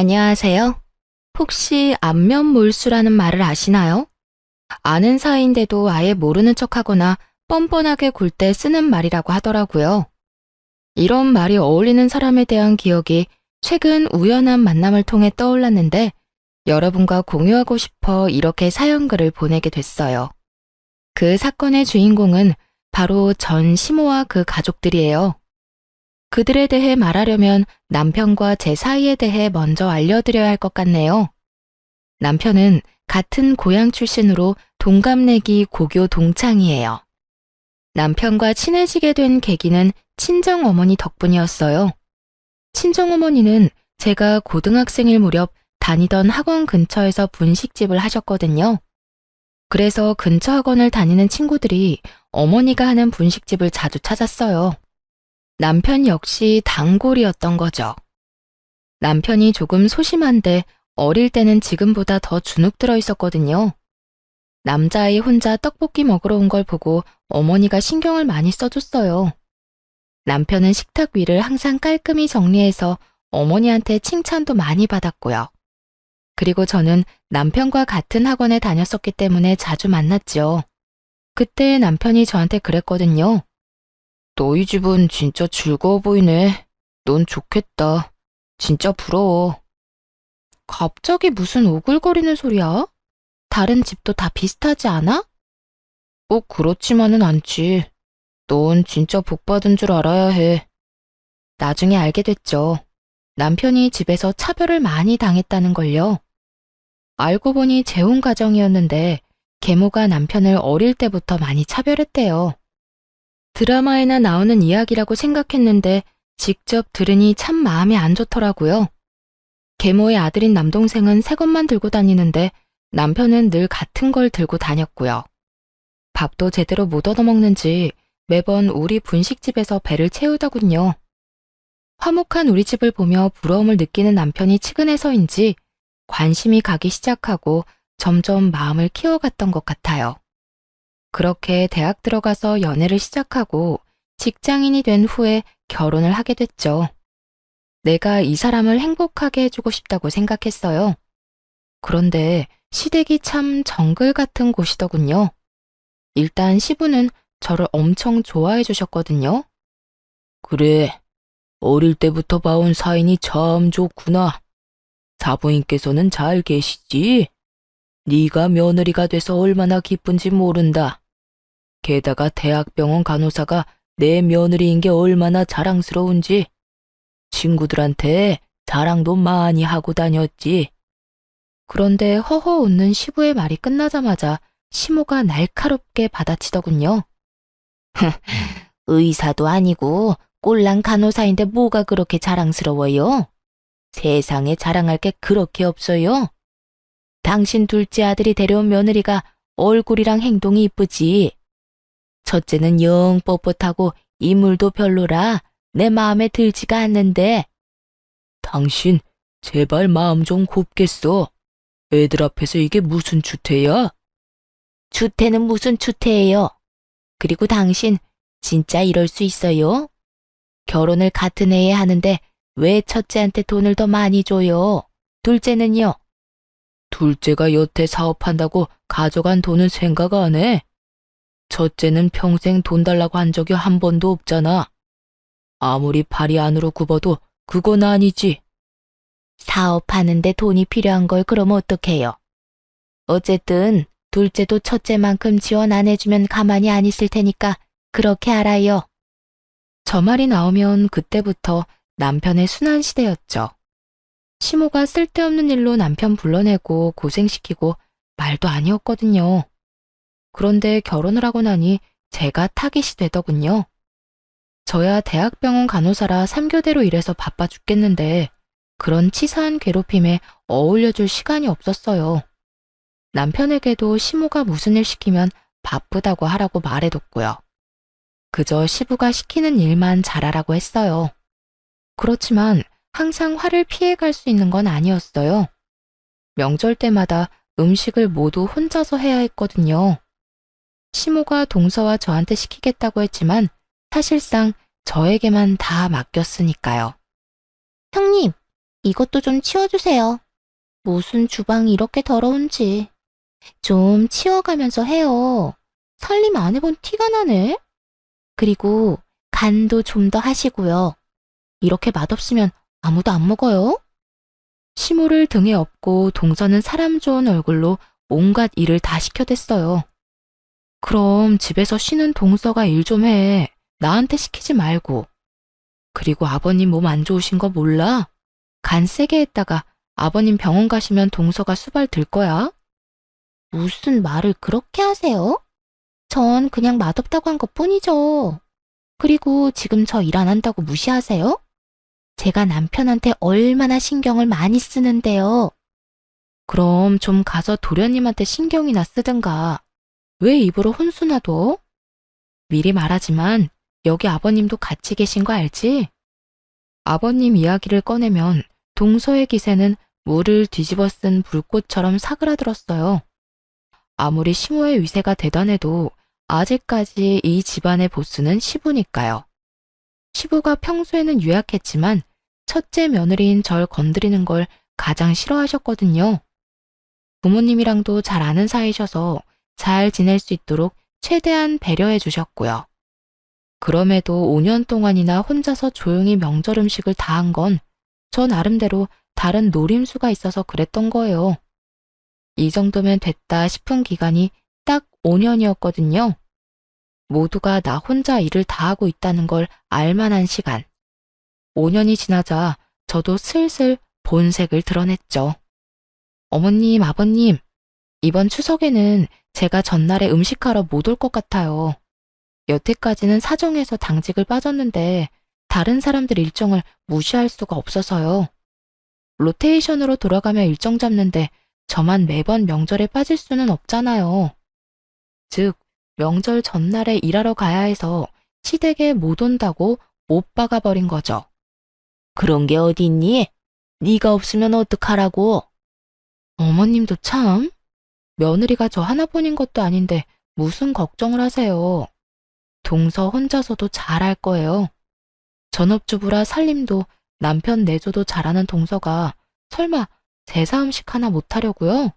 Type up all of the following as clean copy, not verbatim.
안녕하세요. 혹시 안면몰수라는 말을 아시나요? 아는 사이인데도 아예 모르는 척하거나 뻔뻔하게 굴 때 쓰는 말이라고 하더라고요. 이런 말이 어울리는 사람에 대한 기억이 최근 우연한 만남을 통해 떠올랐는데 여러분과 공유하고 싶어 이렇게 사연글을 보내게 됐어요. 그 사건의 주인공은 바로 전 시모와 그 가족들이에요. 그들에 대해 말하려면 남편과 제 사이에 대해 먼저 알려드려야 할 것 같네요. 남편은 같은 고향 출신으로 동갑내기 고교 동창이에요. 남편과 친해지게 된 계기는 친정어머니 덕분이었어요. 친정어머니는 제가 고등학생일 무렵 다니던 학원 근처에서 분식집을 하셨거든요. 그래서 근처 학원을 다니는 친구들이 어머니가 하는 분식집을 자주 찾았어요. 남편 역시 단골이었던 거죠. 남편이 조금 소심한데 어릴 때는 지금보다 더 주눅 들어 있었거든요. 남자아이 혼자 떡볶이 먹으러 온 걸 보고 어머니가 신경을 많이 써줬어요. 남편은 식탁 위를 항상 깔끔히 정리해서 어머니한테 칭찬도 많이 받았고요. 그리고 저는 남편과 같은 학원에 다녔었기 때문에 자주 만났죠. 그때 남편이 저한테 그랬거든요. 너희 집은 진짜 즐거워 보이네. 넌 좋겠다. 진짜 부러워. 갑자기 무슨 오글거리는 소리야? 다른 집도 다 비슷하지 않아? 꼭 그렇지만은 않지. 넌 진짜 복 받은 줄 알아야 해. 나중에 알게 됐죠. 남편이 집에서 차별을 많이 당했다는 걸요. 알고 보니 재혼 가정이었는데 계모가 남편을 어릴 때부터 많이 차별했대요. 드라마에나 나오는 이야기라고 생각했는데 직접 들으니 참 마음이 안 좋더라고요. 계모의 아들인 남동생은 새 것만 들고 다니는데 남편은 늘 같은 걸 들고 다녔고요. 밥도 제대로 못 얻어먹는지 매번 우리 분식집에서 배를 채우더군요. 화목한 우리 집을 보며 부러움을 느끼는 남편이 측은해서인지 관심이 가기 시작하고 점점 마음을 키워갔던 것 같아요. 그렇게 대학 들어가서 연애를 시작하고 직장인이 된 후에 결혼을 하게 됐죠. 내가 이 사람을 행복하게 해주고 싶다고 생각했어요. 그런데 시댁이 참 정글 같은 곳이더군요. 일단 시부는 저를 엄청 좋아해 주셨거든요. 그래, 어릴 때부터 봐온 사인이 참 좋구나. 사부인께서는 잘 계시지? 네가 며느리가 돼서 얼마나 기쁜지 모른다. 게다가 대학병원 간호사가 내 며느리인 게 얼마나 자랑스러운지 친구들한테 자랑도 많이 하고 다녔지. 그런데 허허 웃는 시부의 말이 끝나자마자 시모가 날카롭게 받아치더군요. 의사도 아니고 꼴랑 간호사인데 뭐가 그렇게 자랑스러워요? 세상에 자랑할 게 그렇게 없어요. 당신 둘째 아들이 데려온 며느리가 얼굴이랑 행동이 이쁘지. 첫째는 영 뻣뻣하고 인물도 별로라 내 마음에 들지가 않는데. 당신 제발 마음 좀 곱겠어. 애들 앞에서 이게 무슨 추태야? 추태는 무슨 추태예요? 그리고 당신 진짜 이럴 수 있어요? 결혼을 같은 해에 하는데 왜 첫째한테 돈을 더 많이 줘요? 둘째는요? 둘째가 여태 사업한다고 가져간 돈은 생각 안 해? 첫째는 평생 돈 달라고 한 적이 한 번도 없잖아. 아무리 발이 안으로 굽어도 그건 아니지. 사업하는데 돈이 필요한 걸 그럼 어떡해요? 어쨌든 둘째도 첫째만큼 지원 안 해주면 가만히 안 있을 테니까 그렇게 알아요. 저 말이 나오면 그때부터 남편의 순환 시대였죠. 시모가 쓸데없는 일로 남편 불러내고 고생시키고 말도 아니었거든요. 그런데 결혼을 하고 나니 제가 타깃이 되더군요. 저야 대학병원 간호사라 3교대로 일해서 바빠 죽겠는데 그런 치사한 괴롭힘에 어울려줄 시간이 없었어요. 남편에게도 시모가 무슨 일 시키면 바쁘다고 하라고 말해뒀고요. 그저 시부가 시키는 일만 잘하라고 했어요. 그렇지만 항상 화를 피해갈 수 있는 건 아니었어요. 명절 때마다 음식을 모두 혼자서 해야 했거든요. 시모가 동서와 저한테 시키겠다고 했지만 사실상 저에게만 다 맡겼으니까요. 형님, 이것도 좀 치워주세요. 무슨 주방이 이렇게 더러운지. 좀 치워가면서 해요. 살림 안 해본 티가 나네. 그리고 간도 좀 더 하시고요. 이렇게 맛없으면 아무도 안 먹어요. 시모를 등에 업고 동서는 사람 좋은 얼굴로 온갖 일을 다 시켜댔어요. 그럼 집에서 쉬는 동서가 일 좀 해. 나한테 시키지 말고. 그리고 아버님 몸 안 좋으신 거 몰라? 간 세게 했다가 아버님 병원 가시면 동서가 수발 들 거야. 무슨 말을 그렇게 하세요? 전 그냥 맛없다고 한 것뿐이죠. 그리고 지금 저 일 안 한다고 무시하세요? 제가 남편한테 얼마나 신경을 많이 쓰는데요. 그럼 좀 가서 도련님한테 신경이나 쓰든가. 왜 입으로 혼수나둬? 미리 말하지만 여기 아버님도 같이 계신 거 알지? 아버님 이야기를 꺼내면 동서의 기세는 물을 뒤집어 쓴 불꽃처럼 사그라들었어요. 아무리 시모의 위세가 대단해도 아직까지 이 집안의 보스는 시부니까요. 시부가 평소에는 유약했지만 첫째 며느리인 절 건드리는 걸 가장 싫어하셨거든요. 부모님이랑도 잘 아는 사이셔서 잘 지낼 수 있도록 최대한 배려해 주셨고요. 그럼에도 5년 동안이나 혼자서 조용히 명절 음식을 다 한 건 저 나름대로 다른 노림수가 있어서 그랬던 거예요. 이 정도면 됐다 싶은 기간이 딱 5년이었거든요. 모두가 나 혼자 일을 다 하고 있다는 걸 알만한 시간. 5년이 지나자 저도 슬슬 본색을 드러냈죠. 어머님, 아버님, 이번 추석에는 제가 전날에 음식하러 못 올 것 같아요. 여태까지는 사정해서 당직을 빠졌는데 다른 사람들 일정을 무시할 수가 없어서요. 로테이션으로 돌아가며 일정 잡는데 저만 매번 명절에 빠질 수는 없잖아요. 즉, 명절 전날에 일하러 가야 해서 시댁에 못 온다고 못 박아버린 거죠. 그런 게 어디 있니? 네가 없으면 어떡하라고? 어머님도 참. 며느리가 저 하나뿐인 것도 아닌데 무슨 걱정을 하세요. 동서 혼자서도 잘할 거예요. 전업주부라 살림도 남편 내조도 잘하는 동서가 설마 제사 음식 하나 못하려고요?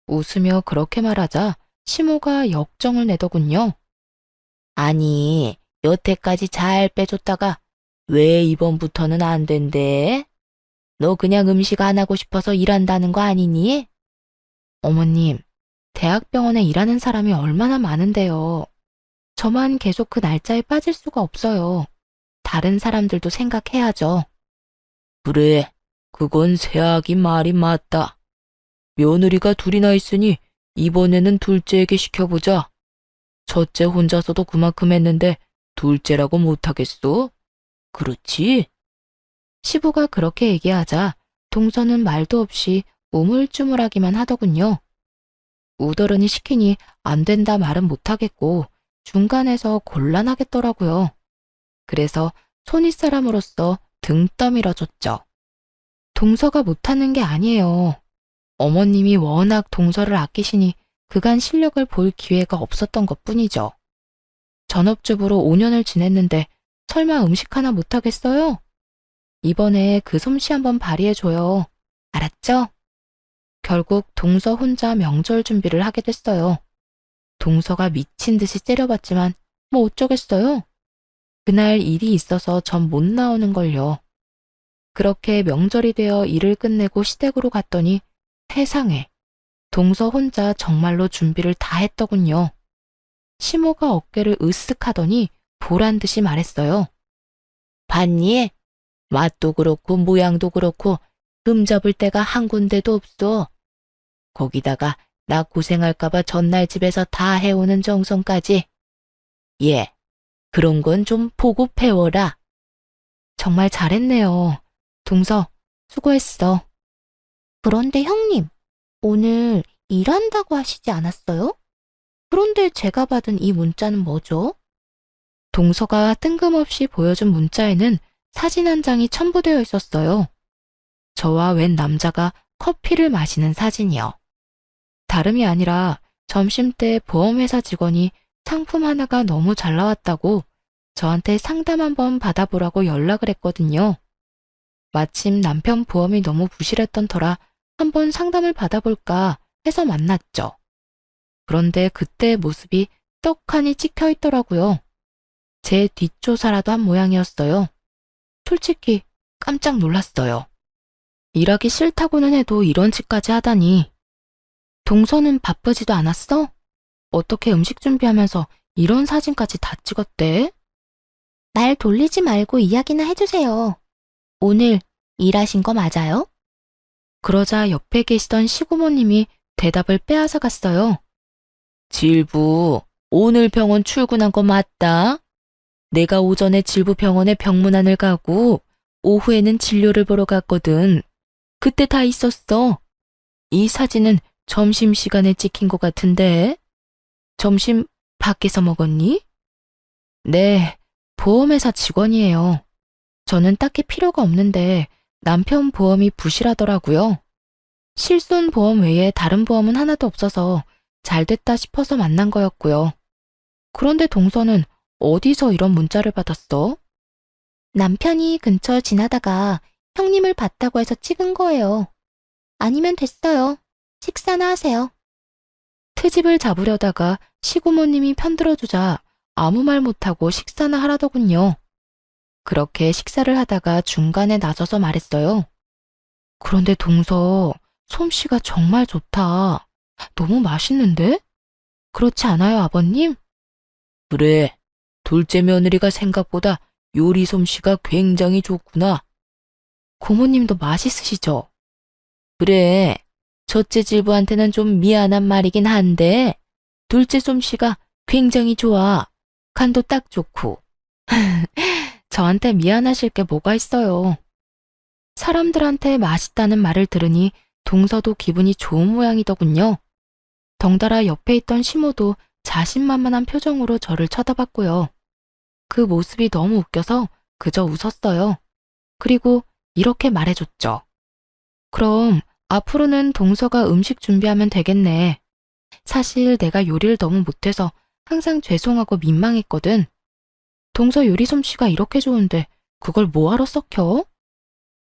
웃으며 그렇게 말하자 시모가 역정을 내더군요. 아니, 여태까지 잘 빼줬다가 왜 이번부터는 안 된대? 너 그냥 음식 안 하고 싶어서 일한다는 거 아니니? 어머님, 대학병원에 일하는 사람이 얼마나 많은데요. 저만 계속 그 날짜에 빠질 수가 없어요. 다른 사람들도 생각해야죠. 그래, 그건 새아기 말이 맞다. 며느리가 둘이나 있으니 이번에는 둘째에게 시켜보자. 첫째 혼자서도 그만큼 했는데 둘째라고 못하겠소? 그렇지? 시부가 그렇게 얘기하자 동서는 말도 없이 우물쭈물하기만 하더군요. 우더른이 시키니 안 된다 말은 못하겠고 중간에서 곤란하겠더라고요. 그래서 손윗사람으로서 등 떠밀어줬죠. 동서가 못하는 게 아니에요. 어머님이 워낙 동서를 아끼시니 그간 실력을 볼 기회가 없었던 것뿐이죠. 전업주부로 5년을 지냈는데 설마 음식 하나 못하겠어요? 이번에 그 솜씨 한번 발휘해줘요. 알았죠? 결국 동서 혼자 명절 준비를 하게 됐어요. 동서가 미친 듯이 째려봤지만 뭐 어쩌겠어요? 그날 일이 있어서 전 못 나오는 걸요. 그렇게 명절이 되어 일을 끝내고 시댁으로 갔더니 세상에 동서 혼자 정말로 준비를 다 했더군요. 시모가 어깨를 으쓱 하더니 보란 듯이 말했어요. 봤니? 맛도 그렇고 모양도 그렇고 금 잡을 데가 한 군데도 없어. 거기다가 나 고생할까봐 전날 집에서 다 해오는 정성까지. 예, 그런 건 좀 보고 배워라. 정말 잘했네요. 동서, 수고했어. 그런데 형님, 오늘 일한다고 하시지 않았어요? 그런데 제가 받은 이 문자는 뭐죠? 동서가 뜬금없이 보여준 문자에는 사진 한 장이 첨부되어 있었어요. 저와 웬 남자가 커피를 마시는 사진이요. 다름이 아니라 점심때 보험회사 직원이 상품 하나가 너무 잘 나왔다고 저한테 상담 한번 받아보라고 연락을 했거든요. 마침 남편 보험이 너무 부실했던 터라 한번 상담을 받아볼까 해서 만났죠. 그런데 그때의 모습이 떡하니 찍혀 있더라고요. 제 뒷조사라도 한 모양이었어요. 솔직히 깜짝 놀랐어요. 일하기 싫다고는 해도 이런 짓까지 하다니. 동서는 바쁘지도 않았어? 어떻게 음식 준비하면서 이런 사진까지 다 찍었대? 말 돌리지 말고 이야기나 해주세요. 오늘 일하신 거 맞아요? 그러자 옆에 계시던 시고모님이 대답을 빼앗아 갔어요. 질부, 오늘 병원 출근한 거 맞다? 내가 오전에 질부 병원에 병문안을 가고 오후에는 진료를 보러 갔거든. 그때 다 있었어. 이 사진은 점심시간에 찍힌 것 같은데. 점심 밖에서 먹었니? 네, 보험회사 직원이에요. 저는 딱히 필요가 없는데 남편 보험이 부실하더라고요. 실손보험 외에 다른 보험은 하나도 없어서 잘 됐다 싶어서 만난 거였고요. 그런데 동서는 어디서 이런 문자를 받았어? 남편이 근처 지나다가 형님을 봤다고 해서 찍은 거예요. 아니면 됐어요. 식사나 하세요. 트집을 잡으려다가 시고모님이 편들어주자 아무 말 못하고 식사나 하라더군요. 그렇게 식사를 하다가 중간에 나서서 말했어요. 그런데 동서, 솜씨가 정말 좋다. 너무 맛있는데? 그렇지 않아요, 아버님? 그래, 둘째 며느리가 생각보다 요리 솜씨가 굉장히 좋구나. 고모님도 맛있으시죠? 그래, 첫째 질부한테는 좀 미안한 말이긴 한데 둘째 솜씨가 굉장히 좋아. 간도 딱 좋고. 저한테 미안하실 게 뭐가 있어요. 사람들한테 맛있다는 말을 들으니 동서도 기분이 좋은 모양이더군요. 덩달아 옆에 있던 시모도 자신만만한 표정으로 저를 쳐다봤고요. 그 모습이 너무 웃겨서 그저 웃었어요. 그리고 이렇게 말해줬죠. 그럼 앞으로는 동서가 음식 준비하면 되겠네. 사실 내가 요리를 너무 못해서 항상 죄송하고 민망했거든. 동서 요리 솜씨가 이렇게 좋은데 그걸 뭐하러 썩혀?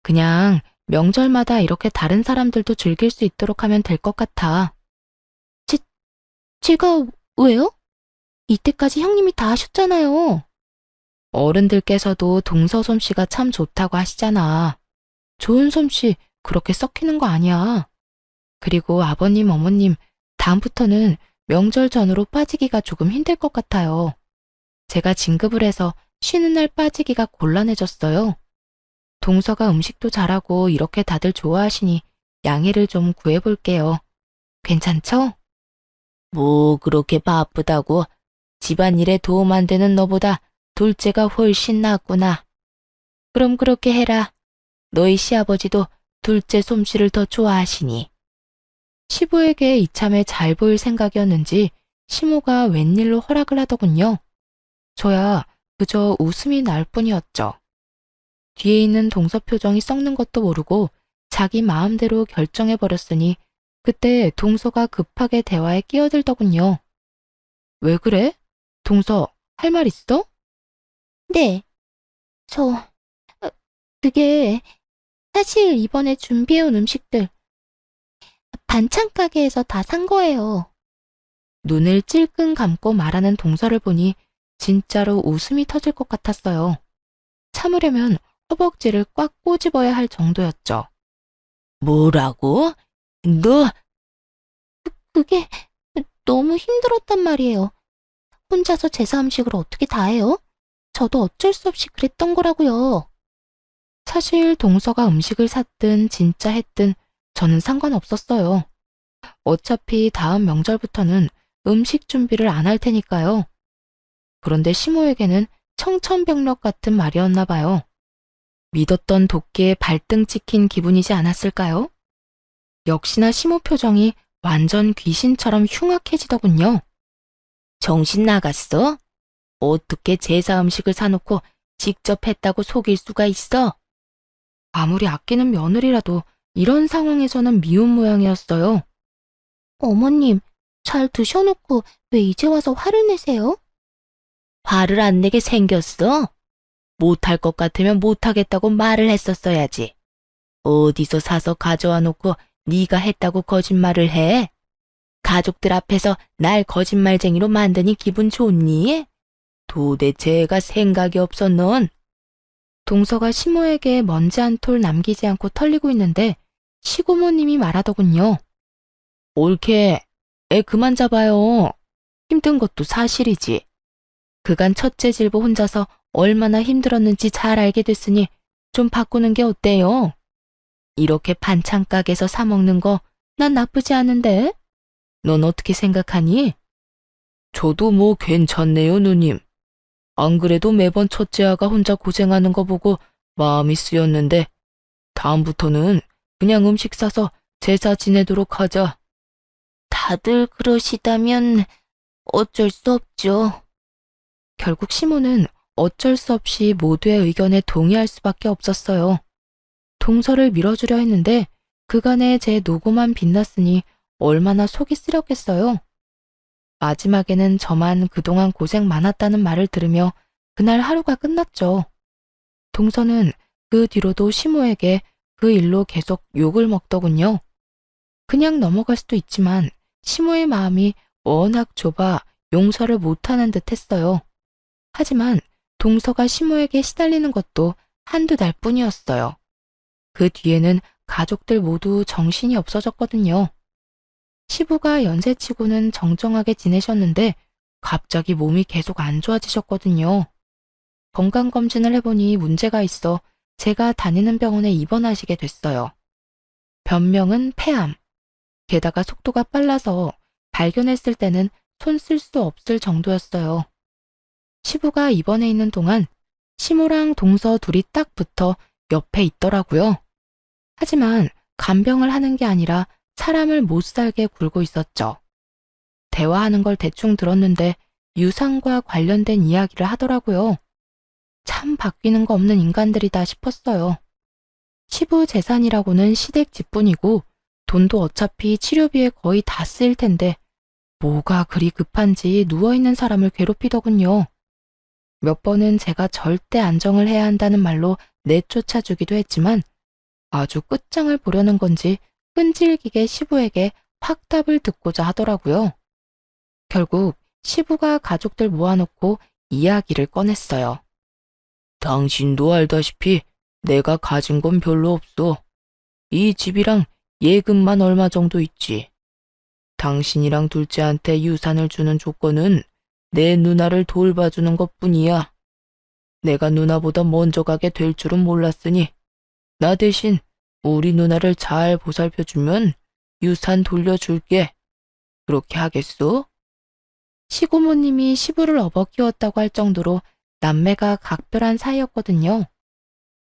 그냥 명절마다 이렇게 다른 사람들도 즐길 수 있도록 하면 될 것 같아. 제가 왜요? 이때까지 형님이 다 하셨잖아요. 어른들께서도 동서 솜씨가 참 좋다고 하시잖아. 좋은 솜씨 그렇게 썩히는 거 아니야. 그리고 아버님, 어머님, 다음부터는 명절 전후로 빠지기가 조금 힘들 것 같아요. 제가 진급을 해서 쉬는 날 빠지기가 곤란해졌어요. 동서가 음식도 잘하고 이렇게 다들 좋아하시니 양해를 좀 구해볼게요. 괜찮죠? 뭐 그렇게 바쁘다고 집안일에 도움 안 되는 너보다 둘째가 훨씬 낫구나. 그럼 그렇게 해라. 너희 시아버지도 둘째 솜씨를 더 좋아하시니. 시부에게 이참에 잘 보일 생각이었는지 시모가 웬일로 허락을 하더군요. 저야 그저 웃음이 날 뿐이었죠. 뒤에 있는 동서 표정이 썩는 것도 모르고 자기 마음대로 결정해버렸으니 그때 동서가 급하게 대화에 끼어들더군요. 왜 그래? 동서, 할 말 있어? 네. 그게 사실 이번에 준비해온 음식들 반찬 가게에서 다 산 거예요. 눈을 찔끔 감고 말하는 동서를 보니 진짜로 웃음이 터질 것 같았어요. 참으려면 허벅지를 꽉 꼬집어야 할 정도였죠. 뭐라고? 너? 그게 너무 힘들었단 말이에요. 혼자서 제사 음식을 어떻게 다 해요? 저도 어쩔 수 없이 그랬던 거라고요. 사실 동서가 음식을 샀든 진짜 했든 저는 상관없었어요. 어차피 다음 명절부터는 음식 준비를 안 할 테니까요. 그런데 시모에게는 청천벽력 같은 말이었나 봐요. 믿었던 도끼에 발등 찍힌 기분이지 않았을까요? 역시나 시모 표정이 완전 귀신처럼 흉악해지더군요. 정신 나갔어? 어떻게 제사 음식을 사놓고 직접 했다고 속일 수가 있어? 아무리 아끼는 며느리라도 이런 상황에서는 미운 모양이었어요. 어머님, 잘 드셔놓고 왜 이제 와서 화를 내세요? 화를 안 내게 생겼어? 못할 것 같으면 못하겠다고 말을 했었어야지. 어디서 사서 가져와 놓고 네가 했다고 거짓말을 해? 가족들 앞에서 날 거짓말쟁이로 만드니 기분 좋니? 도대체 애가 생각이 없어 넌? 동서가 시모에게 먼지 한 톨 남기지 않고 털리고 있는데 시고모님이 말하더군요. 옳게, 애 그만 잡아요. 힘든 것도 사실이지. 그간 첫째 질보 혼자서 얼마나 힘들었는지 잘 알게 됐으니 좀 바꾸는 게 어때요? 이렇게 반찬 가게에서 사 먹는 거 난 나쁘지 않은데? 넌 어떻게 생각하니? 저도 뭐 괜찮네요, 누님. 안 그래도 매번 첫째 아가 혼자 고생하는 거 보고 마음이 쓰였는데 다음부터는 그냥 음식 사서 제사 지내도록 하자. 다들 그러시다면 어쩔 수 없죠. 결국 시모는 어쩔 수 없이 모두의 의견에 동의할 수밖에 없었어요. 동서를 밀어주려 했는데 그간의 제 노고만 빛났으니 얼마나 속이 쓰렸겠어요. 마지막에는 저만 그동안 고생 많았다는 말을 들으며 그날 하루가 끝났죠. 동서는 그 뒤로도 시모에게 그 일로 계속 욕을 먹더군요. 그냥 넘어갈 수도 있지만 시모의 마음이 워낙 좁아 용서를 못하는 듯 했어요. 하지만 동서가 시모에게 시달리는 것도 한두 달 뿐이었어요. 그 뒤에는 가족들 모두 정신이 없어졌거든요. 시부가 연세치고는 정정하게 지내셨는데 갑자기 몸이 계속 안 좋아지셨거든요. 건강검진을 해보니 문제가 있어 제가 다니는 병원에 입원하시게 됐어요. 변명은 폐암. 게다가 속도가 빨라서 발견했을 때는 손 쓸 수 없을 정도였어요. 시부가 입원해 있는 동안 시모랑 동서 둘이 딱 붙어 옆에 있더라고요. 하지만 간병을 하는 게 아니라 사람을 못 살게 굴고 있었죠. 대화하는 걸 대충 들었는데 유산과 관련된 이야기를 하더라고요. 참 바뀌는 거 없는 인간들이다 싶었어요. 시부 재산이라고는 시댁 집뿐이고 돈도 어차피 치료비에 거의 다 쓰일 텐데 뭐가 그리 급한지 누워있는 사람을 괴롭히더군요. 몇 번은 제가 절대 안정을 해야 한다는 말로 내쫓아주기도 했지만 아주 끝장을 보려는 건지 끈질기게 시부에게 확답을 듣고자 하더라고요. 결국 시부가 가족들 모아놓고 이야기를 꺼냈어요. 당신도 알다시피 내가 가진 건 별로 없어. 이 집이랑 예금만 얼마 정도 있지. 당신이랑 둘째한테 유산을 주는 조건은 내 누나를 돌봐주는 것뿐이야. 내가 누나보다 먼저 가게 될 줄은 몰랐으니 나 대신 우리 누나를 잘 보살펴주면 유산 돌려줄게. 그렇게 하겠소? 시고모님이 시부를 업어 키웠다고 할 정도로 남매가 각별한 사이였거든요.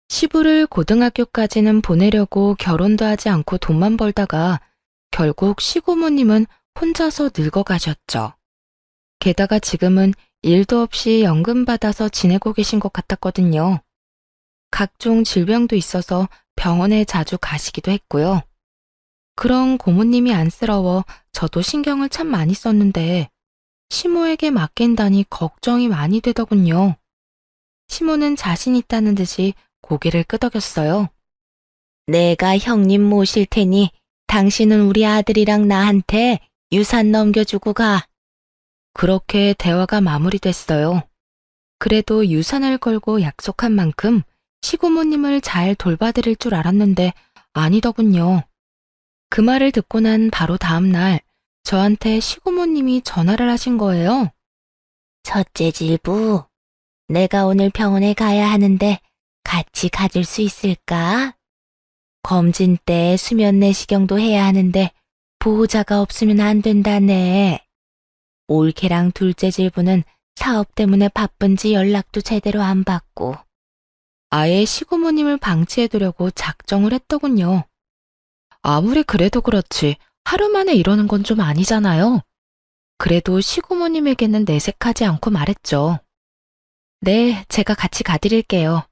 시부를 고등학교까지는 보내려고 결혼도 하지 않고 돈만 벌다가 결국 시고모님은 혼자서 늙어가셨죠. 게다가 지금은 일도 없이 연금 받아서 지내고 계신 것 같았거든요. 각종 질병도 있어서 병원에 자주 가시기도 했고요. 그런 고모님이 안쓰러워 저도 신경을 참 많이 썼는데 시모에게 맡긴다니 걱정이 많이 되더군요. 시모는 자신 있다는 듯이 고개를 끄덕였어요. 내가 형님 모실 테니 당신은 우리 아들이랑 나한테 유산 넘겨주고 가. 그렇게 대화가 마무리됐어요. 그래도 유산을 걸고 약속한 만큼 시고모님을 잘 돌봐드릴 줄 알았는데 아니더군요. 그 말을 듣고 난 바로 다음 날 저한테 시고모님이 전화를 하신 거예요. 첫째 질부, 내가 오늘 병원에 가야 하는데 같이 가줄 수 있을까? 검진 때 수면 내시경도 해야 하는데 보호자가 없으면 안 된다네. 올케랑 둘째 질부는 사업 때문에 바쁜지 연락도 제대로 안 받고. 아예 시고모님을 방치해두려고 작정을 했더군요. 아무리 그래도 그렇지 하루 만에 이러는 건 좀 아니잖아요. 그래도 시고모님에게는 내색하지 않고 말했죠. 네, 제가 같이 가드릴게요.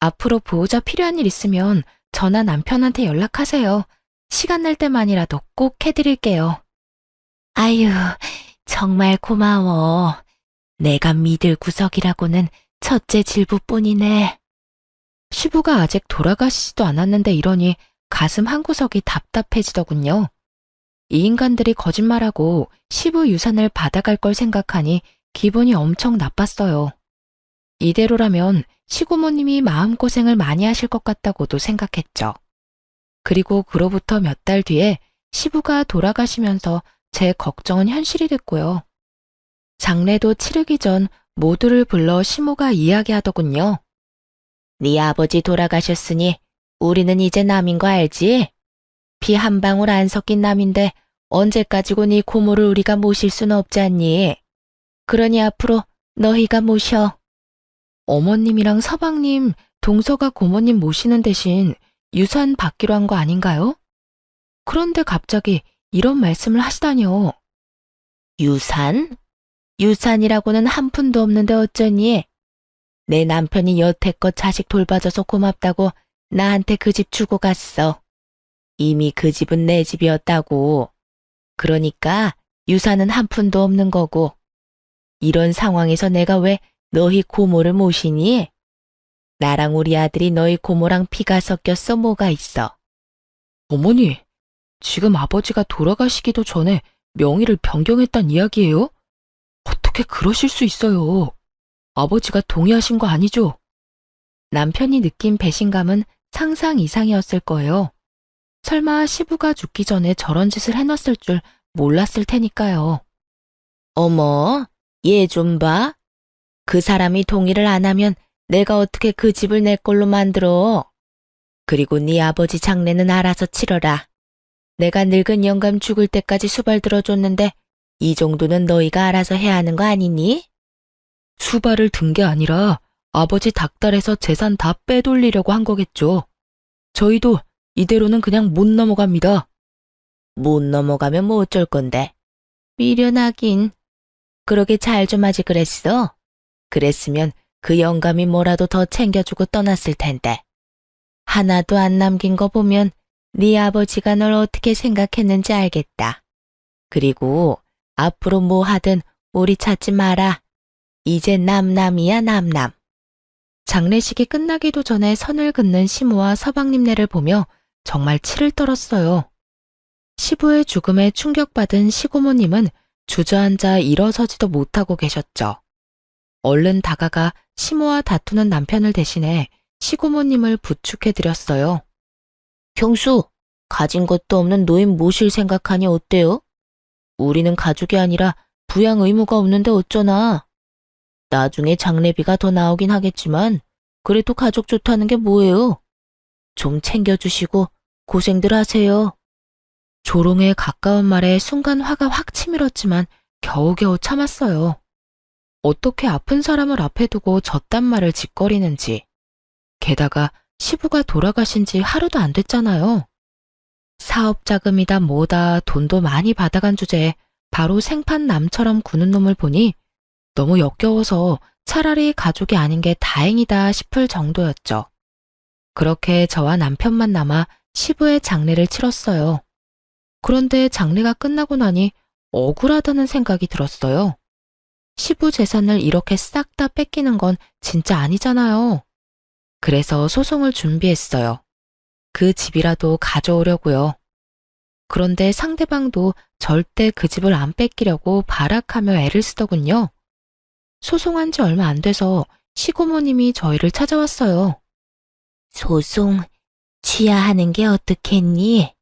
앞으로 보호자 필요한 일 있으면 저나 남편한테 연락하세요. 시간 날 때만이라도 꼭 해드릴게요. 아유, 정말 고마워. 내가 믿을 구석이라고는 첫째 질부뿐이네. 시부가 아직 돌아가시지도 않았는데 이러니 가슴 한구석이 답답해지더군요. 이 인간들이 거짓말하고 시부 유산을 받아갈 걸 생각하니 기분이 엄청 나빴어요. 이대로라면 시고모님이 마음고생을 많이 하실 것 같다고도 생각했죠. 그리고 그로부터 몇 달 뒤에 시부가 돌아가시면서 제 걱정은 현실이 됐고요. 장례도 치르기 전 모두를 불러 시모가 이야기하더군요. 네 아버지 돌아가셨으니 우리는 이제 남인 거 알지? 피 한 방울 안 섞인 남인데 언제까지고 네 고모를 우리가 모실 수는 없지 않니? 그러니 앞으로 너희가 모셔. 어머님이랑 서방님, 동서가 고모님 모시는 대신 유산 받기로 한 거 아닌가요? 그런데 갑자기 이런 말씀을 하시다니요. 유산? 유산이라고는 한 푼도 없는데 어쩌니? 내 남편이 여태껏 자식 돌봐줘서 고맙다고 나한테 그 집 주고 갔어. 이미 그 집은 내 집이었다고. 그러니까 유산은 한 푼도 없는 거고. 이런 상황에서 내가 왜 너희 고모를 모시니? 나랑 우리 아들이 너희 고모랑 피가 섞였어 뭐가 있어? 어머니, 지금 아버지가 돌아가시기도 전에 명의를 변경했단 이야기예요? 어떻게 그러실 수 있어요? 아버지가 동의하신 거 아니죠? 남편이 느낀 배신감은 상상 이상이었을 거예요. 설마 시부가 죽기 전에 저런 짓을 해놨을 줄 몰랐을 테니까요. 어머, 얘 좀 봐. 그 사람이 동의를 안 하면 내가 어떻게 그 집을 내 걸로 만들어. 그리고 네 아버지 장례는 알아서 치러라. 내가 늙은 영감 죽을 때까지 수발 들어줬는데 이 정도는 너희가 알아서 해야 하는 거 아니니? 수발을 든 게 아니라 아버지 닥달해서 재산 다 빼돌리려고 한 거겠죠. 저희도 이대로는 그냥 못 넘어갑니다. 못 넘어가면 뭐 어쩔 건데. 미련하긴. 그러게 잘 좀 하지 그랬어. 그랬으면 그 영감이 뭐라도 더 챙겨주고 떠났을 텐데. 하나도 안 남긴 거 보면 네 아버지가 널 어떻게 생각했는지 알겠다. 그리고 앞으로 뭐 하든 우리 찾지 마라. 이제 남남이야 남남. 장례식이 끝나기도 전에 선을 긋는 시모와 서방님네를 보며 정말 치를 떨었어요. 시부의 죽음에 충격받은 시고모님은 주저앉아 일어서지도 못하고 계셨죠. 얼른 다가가 시모와 다투는 남편을 대신해 시고모님을 부축해드렸어요. 경수, 가진 것도 없는 노인 모실 생각하니 어때요? 우리는 가족이 아니라 부양 의무가 없는데 어쩌나. 나중에 장례비가 더 나오긴 하겠지만 그래도 가족 좋다는 게 뭐예요? 좀 챙겨주시고 고생들 하세요. 조롱에 가까운 말에 순간 화가 확 치밀었지만 겨우겨우 참았어요. 어떻게 아픈 사람을 앞에 두고 저딴 말을 짓거리는지. 게다가 시부가 돌아가신 지 하루도 안 됐잖아요. 사업 자금이다 뭐다 돈도 많이 받아간 주제에 바로 생판 남처럼 구는 놈을 보니 너무 역겨워서 차라리 가족이 아닌 게 다행이다 싶을 정도였죠. 그렇게 저와 남편만 남아 시부의 장례를 치렀어요. 그런데 장례가 끝나고 나니 억울하다는 생각이 들었어요. 시부 재산을 이렇게 싹 다 뺏기는 건 진짜 아니잖아요. 그래서 소송을 준비했어요. 그 집이라도 가져오려고요. 그런데 상대방도 절대 그 집을 안 뺏기려고 발악하며 애를 쓰더군요. 소송한 지 얼마 안 돼서 시고모님이 저희를 찾아왔어요. 소송 취하하는 게 어떻겠니?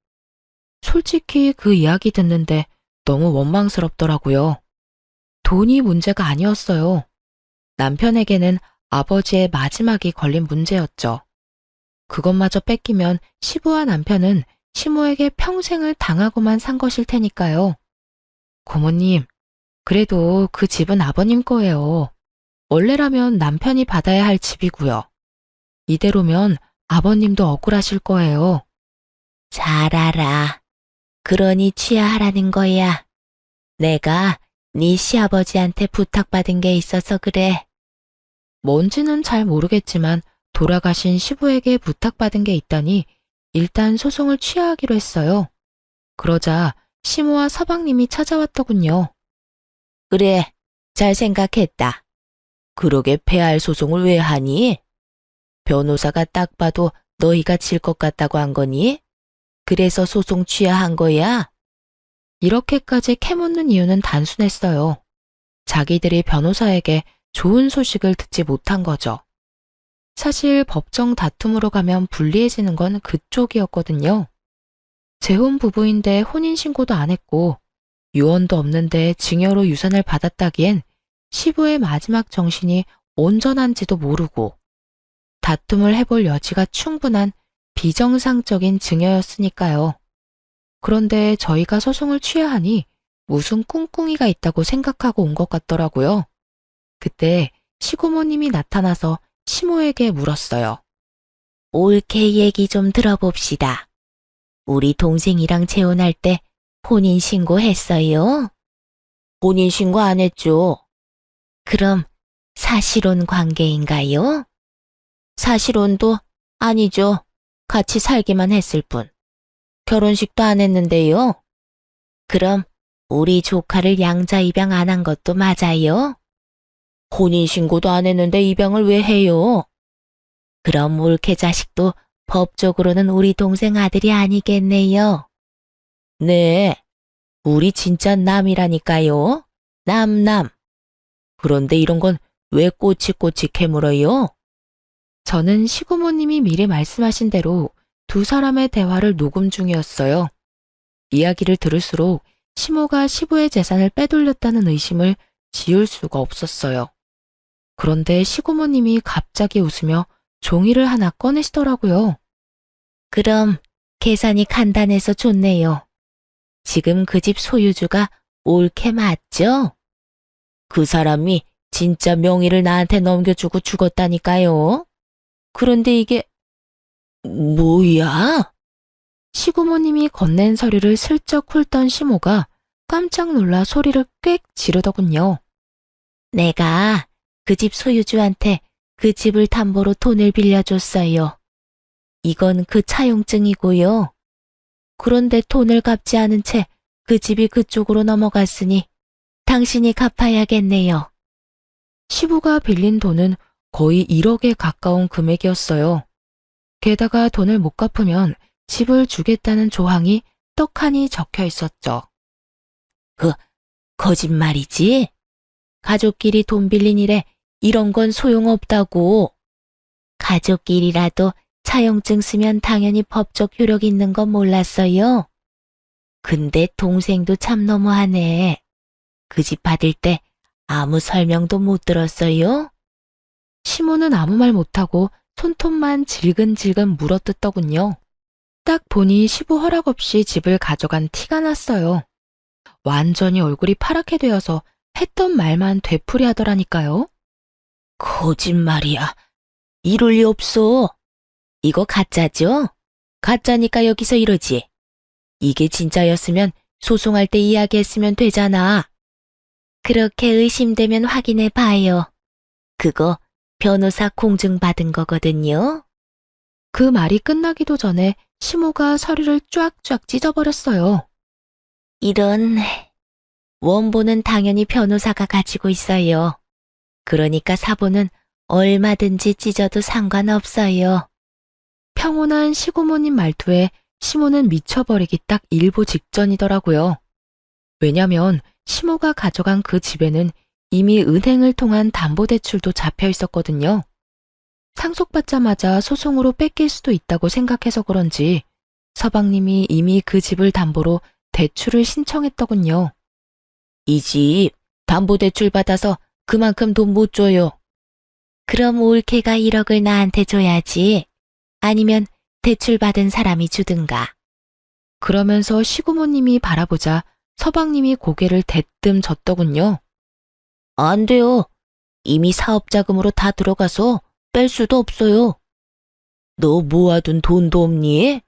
솔직히 그 이야기 듣는데 너무 원망스럽더라고요. 돈이 문제가 아니었어요. 남편에게는 아버지의 마지막이 걸린 문제였죠. 그것마저 뺏기면 시부와 남편은 시모에게 평생을 당하고만 산 것일 테니까요. 고모님, 그래도 그 집은 아버님 거예요. 원래라면 남편이 받아야 할 집이고요. 이대로면 아버님도 억울하실 거예요. 잘 알아. 그러니 취하하라는 거야. 내가 네 시아버지한테 부탁받은 게 있어서 그래. 뭔지는 잘 모르겠지만 돌아가신 시부에게 부탁받은 게 있다니 일단 소송을 취하하기로 했어요. 그러자 시모와 서방님이 찾아왔더군요. 그래, 잘 생각했다. 그러게 패할 소송을 왜 하니? 변호사가 딱 봐도 너희가 질 것 같다고 한 거니? 그래서 소송 취하한 거야? 이렇게까지 캐묻는 이유는 단순했어요. 자기들이 변호사에게 좋은 소식을 듣지 못한 거죠. 사실 법정 다툼으로 가면 불리해지는 건 그쪽이었거든요. 재혼 부부인데 혼인신고도 안 했고 유언도 없는데 증여로 유산을 받았다기엔 시부의 마지막 정신이 온전한지도 모르고 다툼을 해볼 여지가 충분한 비정상적인 증여였으니까요. 그런데 저희가 소송을 취하하니 무슨 꿍꿍이가 있다고 생각하고 온 것 같더라고요. 그때 시고모님이 나타나서 시모에게 물었어요. 옳게 얘기 좀 들어봅시다. 우리 동생이랑 재혼할 때 혼인신고했어요? 혼인신고 안 했죠. 그럼 사실혼 관계인가요? 사실혼도 아니죠. 같이 살기만 했을 뿐. 결혼식도 안 했는데요. 그럼 우리 조카를 양자 입양 안 한 것도 맞아요? 혼인신고도 안 했는데 입양을 왜 해요? 그럼 올케 자식도 법적으로는 우리 동생 아들이 아니겠네요. 네, 우리 진짜 남이라니까요. 남. 그런데 이런 건 왜 꼬치꼬치 캐물어요? 저는 시고모님이 미리 말씀하신 대로 두 사람의 대화를 녹음 중이었어요. 이야기를 들을수록 시모가 시부의 재산을 빼돌렸다는 의심을 지울 수가 없었어요. 그런데 시고모님이 갑자기 웃으며 종이를 하나 꺼내시더라고요. 그럼 계산이 간단해서 좋네요. 지금 그 집 소유주가 올케 맞죠? 그 사람이 진짜 명의를 나한테 넘겨주고 죽었다니까요. 그런데 이게 뭐야? 시고모님이 건넨 서류를 슬쩍 훑던 시모가 깜짝 놀라 소리를 꽥 지르더군요. 내가 그 집 소유주한테 그 집을 담보로 돈을 빌려줬어요. 이건 그 차용증이고요. 그런데 돈을 갚지 않은 채 그 집이 그쪽으로 넘어갔으니 당신이 갚아야겠네요. 시부가 빌린 돈은 거의 1억에 가까운 금액이었어요. 게다가 돈을 못 갚으면 집을 주겠다는 조항이 떡하니 적혀 있었죠. 거짓말이지? 가족끼리 돈 빌린 일에 이런 건 소용없다고. 가족끼리라도 차용증 쓰면 당연히 법적 효력 있는 건 몰랐어요. 근데 동생도 참 너무하네. 그 집 받을 때 아무 설명도 못 들었어요? 시모는 아무 말 못하고 손톱만 질근질근 물어뜯더군요. 딱 보니 시부 허락 없이 집을 가져간 티가 났어요. 완전히 얼굴이 파랗게 되어서 했던 말만 되풀이하더라니까요. 거짓말이야. 이럴 리 없어. 이거 가짜죠? 가짜니까 여기서 이러지. 이게 진짜였으면 소송할 때 이야기했으면 되잖아. 그렇게 의심되면 확인해 봐요. 그거 변호사 공증 받은 거거든요. 그 말이 끝나기도 전에 시모가 서류를 쫙쫙 찢어버렸어요. 이런, 원본은 당연히 변호사가 가지고 있어요. 그러니까 사본은 얼마든지 찢어도 상관없어요. 평온한 시고모님 말투에 시모는 미쳐버리기 딱 일보 직전이더라고요. 왜냐면 시모가 가져간 그 집에는 이미 은행을 통한 담보대출도 잡혀 있었거든요. 상속받자마자 소송으로 뺏길 수도 있다고 생각해서 그런지 서방님이 이미 그 집을 담보로 대출을 신청했더군요. 이 집 담보대출 받아서 그만큼 돈 못 줘요. 그럼 올케가 1억을 나한테 줘야지. 아니면 대출 받은 사람이 주든가. 그러면서 시고모님이 바라보자 서방님이 고개를 대뜸 젓더군요. 안 돼요. 이미 사업자금으로 다 들어가서 뺄 수도 없어요. 너 모아둔 돈도 없니?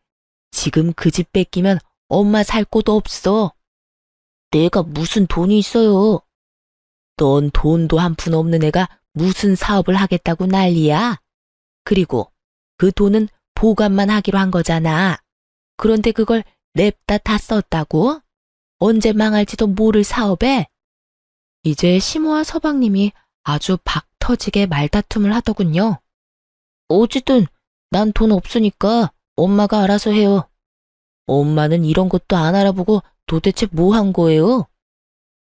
지금 그 집 뺏기면 엄마 살 곳도 없어. 내가 무슨 돈이 있어요. 넌 돈도 한 푼 없는 애가 무슨 사업을 하겠다고 난리야. 그리고 그 돈은 보관만 하기로 한 거잖아. 그런데 그걸 냅다 다 썼다고? 언제 망할지도 모를 사업에? 이제 시모와 서방님이 아주 박 터지게 말다툼을 하더군요. 어쨌든 난 돈 없으니까 엄마가 알아서 해요. 엄마는 이런 것도 안 알아보고 도대체 뭐 한 거예요?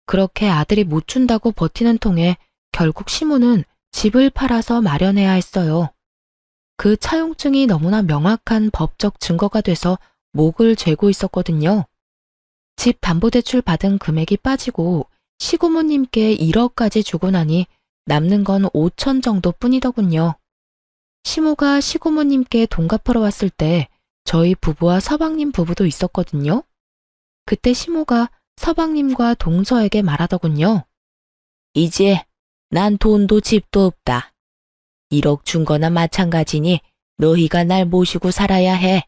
그렇게 아들이 못 준다고 버티는 통에 결국 시모는 집을 팔아서 마련해야 했어요. 그 차용증이 너무나 명확한 법적 증거가 돼서 목을 죄고 있었거든요. 집 담보대출 받은 금액이 빠지고 시고모님께 1억까지 주고 나니 남는 건 5천 정도 뿐이더군요. 시모가 시고모님께 돈 갚으러 왔을 때 저희 부부와 서방님 부부도 있었거든요. 그때 시모가 서방님과 동서에게 말하더군요. 이제 난 돈도 집도 없다. 1억 준 거나 마찬가지니 너희가 날 모시고 살아야 해.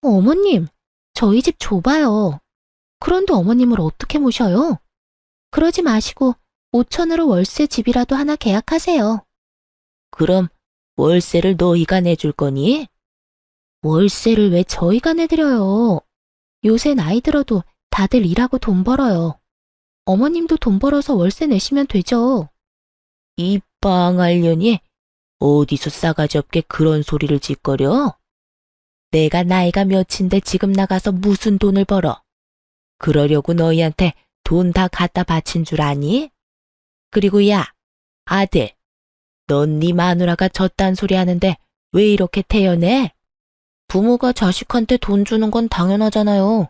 어머님, 저희 집 좁아요. 그런데 어머님을 어떻게 모셔요? 그러지 마시고 5천으로 월세 집이라도 하나 계약하세요. 그럼 월세를 너희가 내줄 거니? 월세를 왜 저희가 내드려요? 요새 나이 들어도 다들 일하고 돈 벌어요. 어머님도 돈 벌어서 월세 내시면 되죠. 이 빵알년이 어디서 싸가지 없게 그런 소리를 짓거려? 내가 나이가 몇인데 지금 나가서 무슨 돈을 벌어? 그러려고 너희한테 돈 다 갖다 바친 줄 아니? 그리고 야, 아들, 넌 네 마누라가 저딴 소리 하는데 왜 이렇게 태연해? 부모가 자식한테 돈 주는 건 당연하잖아요.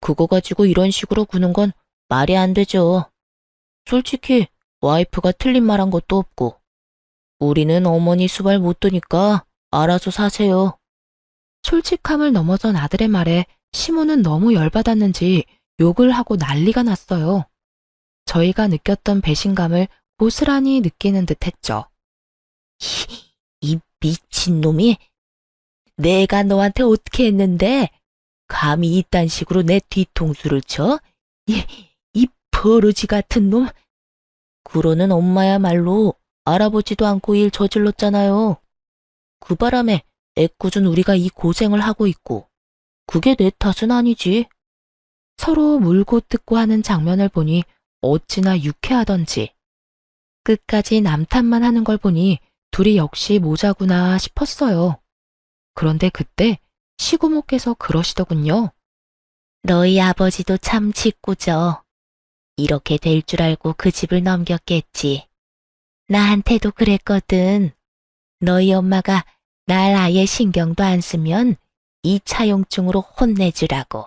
그거 가지고 이런 식으로 구는 건 말이 안 되죠. 솔직히 와이프가 틀린 말 한 것도 없고 우리는 어머니 수발 못 두니까 알아서 사세요. 솔직함을 넘어선 아들의 말에 시모는 너무 열받았는지 욕을 하고 난리가 났어요. 저희가 느꼈던 배신감을 고스란히 느끼는 듯 했죠. 이 미친놈이 내가 너한테 어떻게 했는데 감히 이딴 식으로 내 뒤통수를 쳐? 이 버러지 같은 놈. 그러는 엄마야말로 알아보지도 않고 일 저질렀잖아요. 그 바람에 애꿎은 우리가 이 고생을 하고 있고 그게 내 탓은 아니지. 서로 물고 뜯고 하는 장면을 보니 어찌나 유쾌하던지 끝까지 남탓만 하는 걸 보니 둘이 역시 모자구나 싶었어요. 그런데 그때 시고모께서 그러시더군요. 너희 아버지도 참 짓궂어. 이렇게 될 줄 알고 그 집을 넘겼겠지. 나한테도 그랬거든. 너희 엄마가 날 아예 신경도 안 쓰면 이 차용증으로 혼내주라고.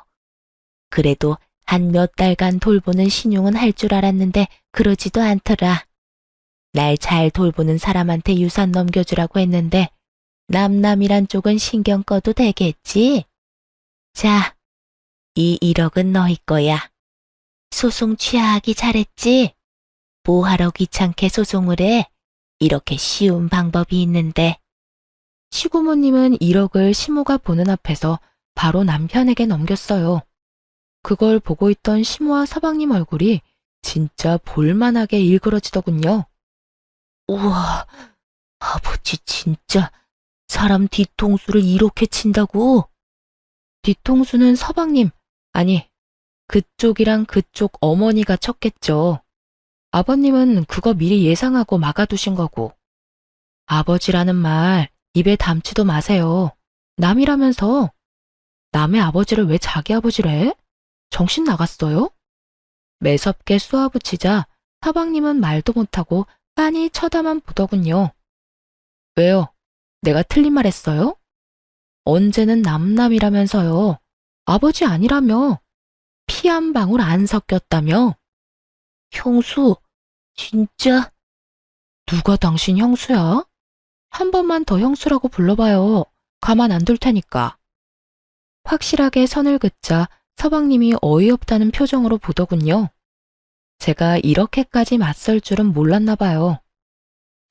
그래도 한 몇 달간 돌보는 신용은 할 줄 알았는데 그러지도 않더라. 날 잘 돌보는 사람한테 유산 넘겨주라고 했는데 남남이란 쪽은 신경 꺼도 되겠지? 자, 이 1억은 너희 거야. 소송 취하하기 잘했지? 뭐하러 귀찮게 소송을 해? 이렇게 쉬운 방법이 있는데. 시고모님은 1억을 시모가 보는 앞에서 바로 남편에게 넘겼어요. 그걸 보고 있던 시모와 서방님 얼굴이 진짜 볼만하게 일그러지더군요. 우와, 아버지 진짜 사람 뒤통수를 이렇게 친다고? 뒤통수는 서방님, 아니, 그쪽이랑 그쪽 어머니가 쳤겠죠. 아버님은 그거 미리 예상하고 막아두신 거고. 아버지라는 말 입에 담지도 마세요. 남이라면서. 남의 아버지를 왜 자기 아버지래? 정신 나갔어요? 매섭게 쏘아붙이자 서방님은 말도 못하고 빤히 쳐다만 보더군요. 왜요? 내가 틀린 말 했어요? 언제는 남남이라면서요. 아버지 아니라며. 피 한 방울 안 섞였다며. 형수, 진짜? 누가 당신 형수야? 한 번만 더 형수라고 불러봐요. 가만 안 둘 테니까. 확실하게 선을 긋자 서방님이 어이없다는 표정으로 보더군요. 제가 이렇게까지 맞설 줄은 몰랐나 봐요.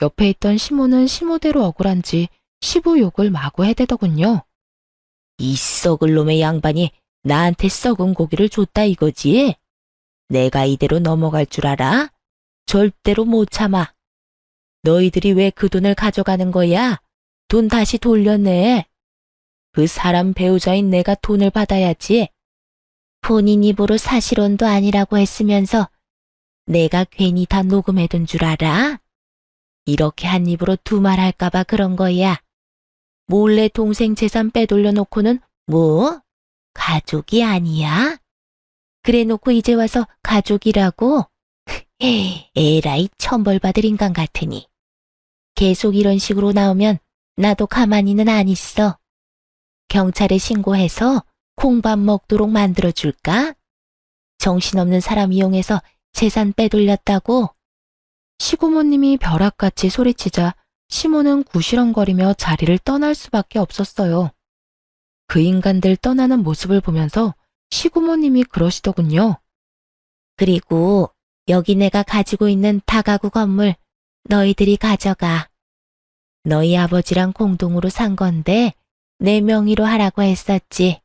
옆에 있던 시모는 시모대로 억울한지 시부 욕을 마구 해대더군요. 이 썩을 놈의 양반이 나한테 썩은 고기를 줬다 이거지? 내가 이대로 넘어갈 줄 알아? 절대로 못 참아. 너희들이 왜 그 돈을 가져가는 거야? 돈 다시 돌려내. 그 사람 배우자인 내가 돈을 받아야지. 본인 입으로 사실혼도 아니라고 했으면서 내가 괜히 다 녹음해둔 줄 알아? 이렇게 한 입으로 두 말 할까봐 그런 거야. 몰래 동생 재산 빼돌려 놓고는 뭐? 가족이 아니야? 그래 놓고 이제 와서 가족이라고? 에라이 천벌받을 인간 같으니. 계속 이런 식으로 나오면 나도 가만히는 안 있어. 경찰에 신고해서 콩밥 먹도록 만들어줄까? 정신없는 사람 이용해서 재산 빼돌렸다고? 시고모님이 벼락같이 소리치자 시모는 구시렁거리며 자리를 떠날 수밖에 없었어요. 그 인간들 떠나는 모습을 보면서 시고모님이 그러시더군요. 그리고 여기 내가 가지고 있는 다가구 건물 너희들이 가져가. 너희 아버지랑 공동으로 산 건데 내 명의로 하라고 했었지.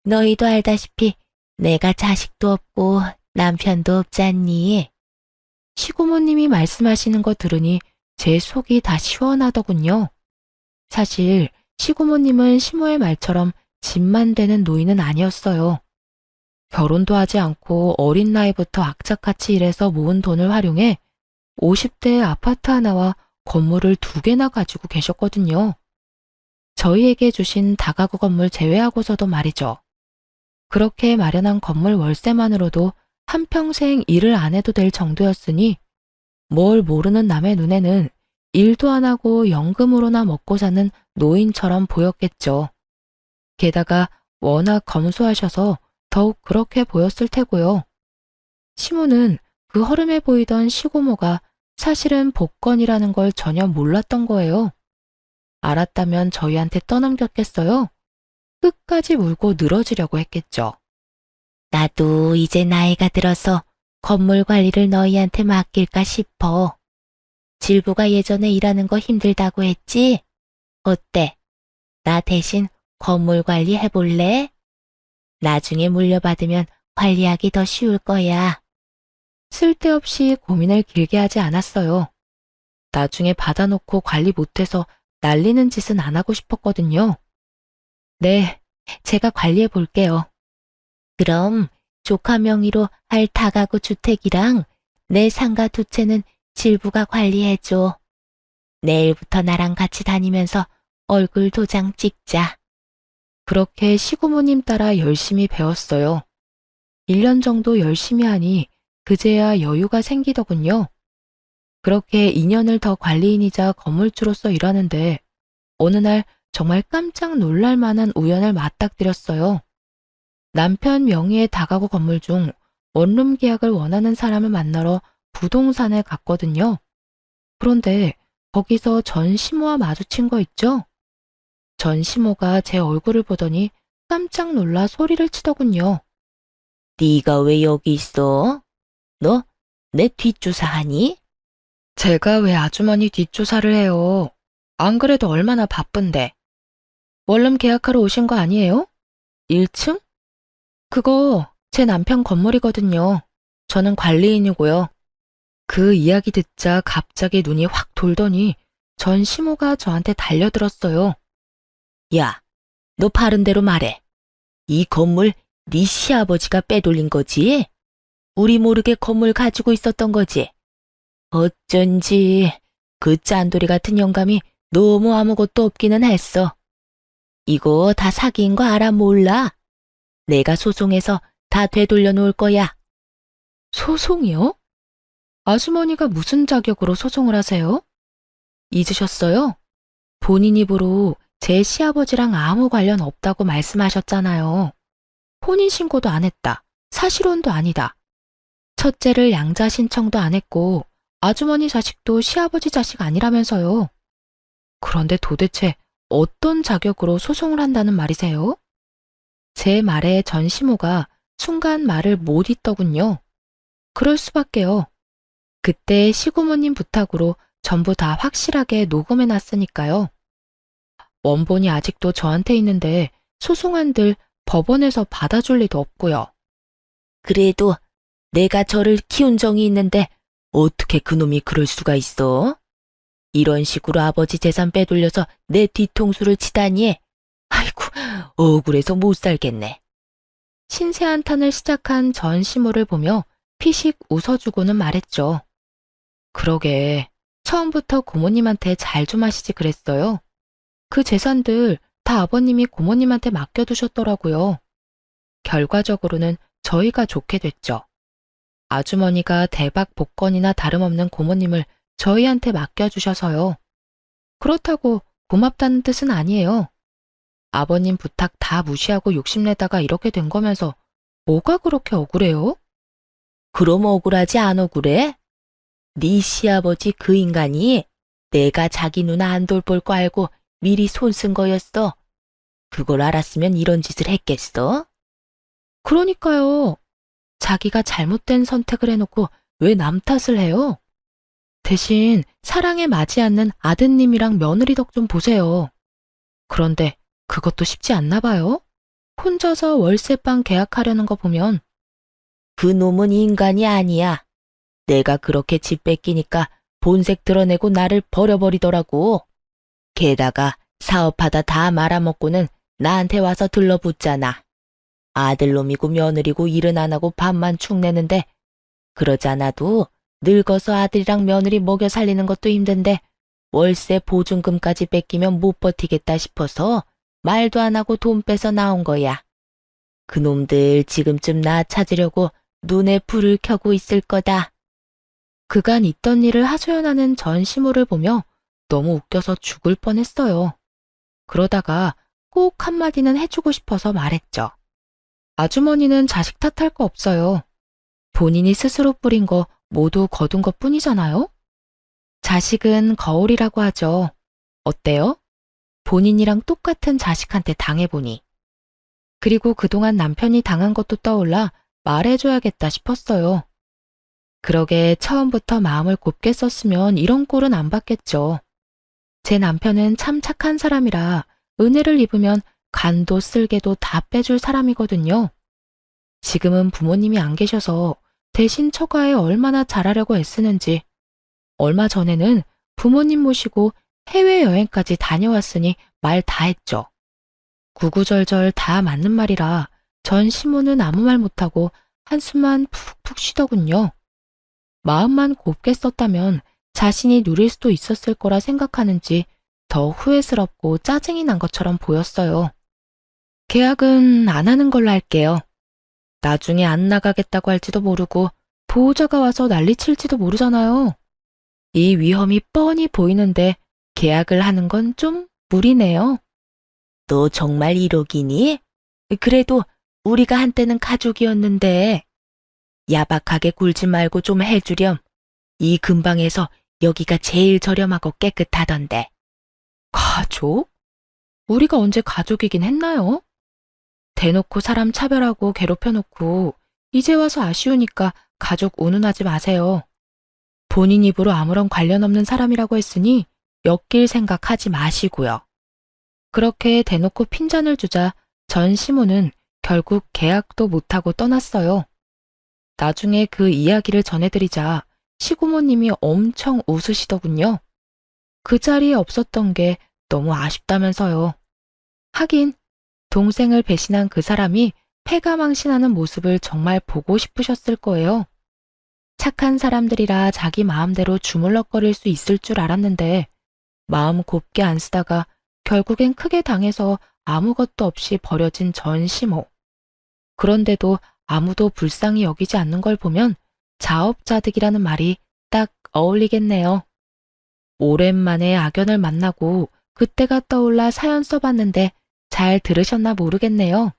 너희도 알다시피 내가 자식도 없고 남편도 없잖니. 시고모님이 말씀하시는 거 들으니 제 속이 다 시원하더군요. 사실 시고모님은 시모의 말처럼 집만 되는 노인은 아니었어요. 결혼도 하지 않고 어린 나이부터 악착같이 일해서 모은 돈을 활용해 50대의 아파트 하나와 건물을 2개나 가지고 계셨거든요. 저희에게 주신 다가구 건물 제외하고서도 말이죠. 그렇게 마련한 건물 월세만으로도 한평생 일을 안 해도 될 정도였으니 뭘 모르는 남의 눈에는 일도 안 하고 연금으로나 먹고 사는 노인처럼 보였겠죠. 게다가 워낙 검소하셔서 더욱 그렇게 보였을 테고요. 시모는 그 허름해 보이던 시고모가 사실은 복권이라는 걸 전혀 몰랐던 거예요. 알았다면 저희한테 떠넘겼겠어요? 끝까지 물고 늘어지려고 했겠죠. 나도 이제 나이가 들어서 건물 관리를 너희한테 맡길까 싶어. 질부가 예전에 일하는 거 힘들다고 했지? 어때? 나 대신 건물 관리 해볼래? 나중에 물려받으면 관리하기 더 쉬울 거야. 쓸데없이 고민을 길게 하지 않았어요. 나중에 받아놓고 관리 못해서 날리는 짓은 안 하고 싶었거든요. 네, 제가 관리해 볼게요. 그럼 조카 명의로 할 다가구 주택이랑 내 상가 2채는 질부가 관리해줘. 내일부터 나랑 같이 다니면서 얼굴 도장 찍자. 그렇게 시고모님 따라 열심히 배웠어요. 1년 정도 열심히 하니 그제야 여유가 생기더군요. 그렇게 2년을 더 관리인이자 건물주로서 일하는데 어느 날 정말 깜짝 놀랄 만한 우연을 맞닥뜨렸어요. 남편 명의의 다가구 건물 중 원룸 계약을 원하는 사람을 만나러 부동산에 갔거든요. 그런데 거기서 전 시모와 마주친 거 있죠? 전 시모가 제 얼굴을 보더니 깜짝 놀라 소리를 치더군요. 네가 왜 여기 있어? 너 내 뒷조사하니? 제가 왜 아주머니 뒷조사를 해요? 안 그래도 얼마나 바쁜데. 원룸 계약하러 오신 거 아니에요? 1층? 그거 제 남편 건물이거든요. 저는 관리인이고요. 그 이야기 듣자 갑자기 눈이 확 돌더니 전 시모가 저한테 달려들었어요. 야, 너 바른 대로 말해. 이 건물 네 시아버지가 빼돌린 거지? 우리 모르게 건물 가지고 있었던 거지? 어쩐지 그 짠돌이 같은 영감이 너무 아무것도 없기는 했어. 이거 다 사기인 거 알아 몰라? 내가 소송해서 다 되돌려 놓을 거야. 소송이요? 아주머니가 무슨 자격으로 소송을 하세요? 잊으셨어요? 본인 입으로 제 시아버지랑 아무 관련 없다고 말씀하셨잖아요. 혼인신고도 안 했다. 사실혼도 아니다. 첫째를 양자 신청도 안 했고 아주머니 자식도 시아버지 자식 아니라면서요. 그런데 도대체 어떤 자격으로 소송을 한다는 말이세요? 제 말에 전 시모가 순간 말을 못 잇더군요. 그럴 수밖에요. 그때 시고모님 부탁으로 전부 다 확실하게 녹음해 놨으니까요. 원본이 아직도 저한테 있는데 소송한들 법원에서 받아줄 리도 없고요. 그래도 내가 저를 키운 정이 있는데 어떻게 그놈이 그럴 수가 있어? 이런 식으로 아버지 재산 빼돌려서 내 뒤통수를 치다니. 아이고, 억울해서 못 살겠네. 신세 한탄을 시작한 전 시모를 보며 피식 웃어주고는 말했죠. 그러게, 처음부터 고모님한테 잘 좀 하시지 그랬어요. 그 재산들 다 아버님이 고모님한테 맡겨두셨더라고요. 결과적으로는 저희가 좋게 됐죠. 아주머니가 대박 복권이나 다름없는 고모님을 저희한테 맡겨주셔서요. 그렇다고 고맙다는 뜻은 아니에요. 아버님 부탁 다 무시하고 욕심내다가 이렇게 된 거면서 뭐가 그렇게 억울해요? 그럼 억울하지 안 억울해? 네 시아버지 그 인간이 내가 자기 누나 안 돌볼 거 알고 미리 손 쓴 거였어. 그걸 알았으면 이런 짓을 했겠어? 그러니까요. 자기가 잘못된 선택을 해놓고 왜 남 탓을 해요? 대신 사랑에 맞지 않는 아드님이랑 며느리 덕 좀 보세요. 그런데 그것도 쉽지 않나 봐요. 혼자서 월세방 계약하려는 거 보면 그 놈은 인간이 아니야. 내가 그렇게 집 뺏기니까 본색 드러내고 나를 버려버리더라고. 게다가 사업하다 다 말아먹고는 나한테 와서 들러붙잖아. 아들놈이고 며느리고 일은 안 하고 밥만 축내는데 그러지 않아도 늙어서 아들이랑 며느리 먹여 살리는 것도 힘든데 월세 보증금까지 뺏기면 못 버티겠다 싶어서 말도 안 하고 돈 빼서 나온 거야. 그놈들 지금쯤 나 찾으려고 눈에 불을 켜고 있을 거다. 그간 있던 일을 하소연하는 전 시모를 보며 너무 웃겨서 죽을 뻔했어요. 그러다가 꼭 한마디는 해주고 싶어서 말했죠. 아주머니는 자식 탓할 거 없어요. 본인이 스스로 뿌린 거 모두 거둔 것 뿐이잖아요? 자식은 거울이라고 하죠. 어때요? 본인이랑 똑같은 자식한테 당해보니. 그리고 그동안 남편이 당한 것도 떠올라 말해줘야겠다 싶었어요. 그러게 처음부터 마음을 곱게 썼으면 이런 꼴은 안 받겠죠. 제 남편은 참 착한 사람이라 은혜를 입으면 간도 쓸개도 다 빼줄 사람이거든요. 지금은 부모님이 안 계셔서 대신 처가에 얼마나 잘하려고 애쓰는지. 얼마 전에는 부모님 모시고 해외여행까지 다녀왔으니 말 다 했죠. 구구절절 다 맞는 말이라 전 시모는 아무 말 못하고 한숨만 푹푹 쉬더군요. 마음만 곱게 썼다면 자신이 누릴 수도 있었을 거라 생각하는지 더 후회스럽고 짜증이 난 것처럼 보였어요. 계약은 안 하는 걸로 할게요. 나중에 안 나가겠다고 할지도 모르고 보호자가 와서 난리칠지도 모르잖아요. 이 위험이 뻔히 보이는데 계약을 하는 건 좀 무리네요. 너 정말 1억이니? 그래도 우리가 한때는 가족이었는데. 야박하게 굴지 말고 좀 해주렴. 이 근방에서 여기가 제일 저렴하고 깨끗하던데. 가족? 우리가 언제 가족이긴 했나요? 대놓고 사람 차별하고 괴롭혀놓고 이제 와서 아쉬우니까 가족 운운하지 마세요. 본인 입으로 아무런 관련 없는 사람이라고 했으니 엮일 생각하지 마시고요. 그렇게 대놓고 핀잔을 주자 전 시모는 결국 계약도 못하고 떠났어요. 나중에 그 이야기를 전해드리자 시고모님이 엄청 웃으시더군요. 그 자리에 없었던 게 너무 아쉽다면서요. 하긴 동생을 배신한 그 사람이 패가망신하는 모습을 정말 보고 싶으셨을 거예요. 착한 사람들이라 자기 마음대로 주물럭거릴 수 있을 줄 알았는데 마음 곱게 안 쓰다가 결국엔 크게 당해서 아무것도 없이 버려진 전 시모. 그런데도 아무도 불쌍히 여기지 않는 걸 보면 자업자득이라는 말이 딱 어울리겠네요. 오랜만에 악연을 만나고 그때가 떠올라 사연 써봤는데 잘 들으셨나 모르겠네요.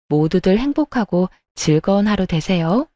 모두들 행복하고 즐거운 하루 되세요.